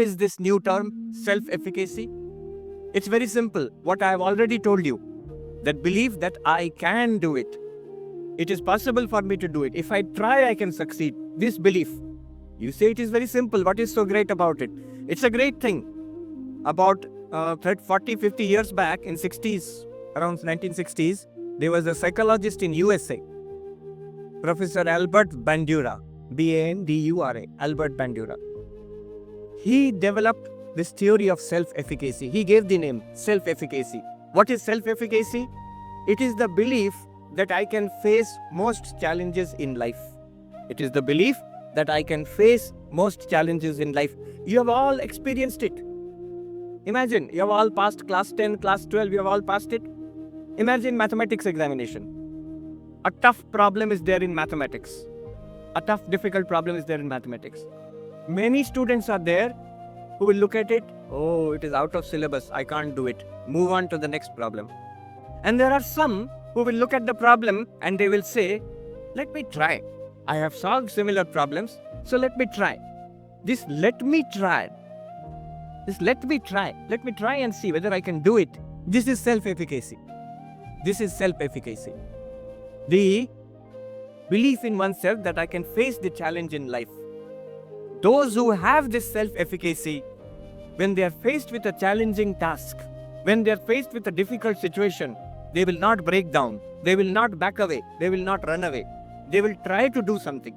is this new term, self-efficacy? It's very simple. What I have already told you, that belief that I can do it. It is possible for me to do it. If I try, I can succeed. This belief. You say it is very simple. What is so great about it? It's a great thing. About 40, 50 years back in 60s, around 1960s, there was a psychologist in USA, Professor Albert Bandura, Bandura, Albert Bandura. He developed this theory of self-efficacy. He gave the name self-efficacy. What is self-efficacy? It is the belief that I can face most challenges in life. It is the belief that I can face most challenges in life. You have all experienced it. Imagine, you have all passed class 10, class 12, you have all passed it. Imagine mathematics examination. A tough problem is there in mathematics. A tough, difficult problem is there in mathematics. Many students are there who will look at it, oh, it is out of syllabus, I can't do it. Move on to the next problem. And there are some who will look at the problem and they will say, let me try. I have solved similar problems, so let me try. This let me try and see whether I can do it. This is self-efficacy. This is self-efficacy. The belief in oneself that I can face the challenge in life. Those who have this self-efficacy, when they are faced with a challenging task, when they are faced with a difficult situation, they will not break down. They will not back away. They will not run away. They will try to do something.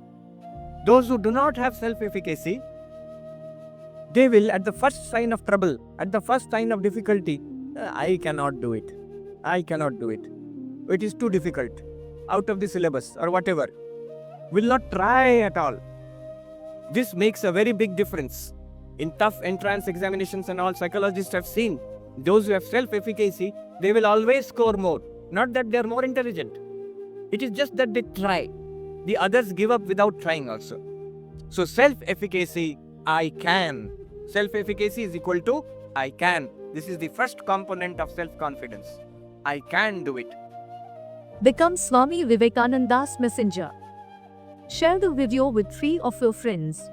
Those who do not have self-efficacy, they will, at the first sign of trouble, at the first sign of difficulty, I cannot do it. I cannot do it. It is too difficult. Out of the syllabus or whatever. Will not try at all. This makes a very big difference. In tough entrance examinations and all, psychologists have seen those who have self-efficacy, they will always score more. Not that they are more intelligent. It is just that they try. The others give up without trying also. So self-efficacy, I can. Self-efficacy is equal to I can. This is the first component of self-confidence. I can do it. Become Swami Vivekananda's messenger. Share the video with 3 of your friends.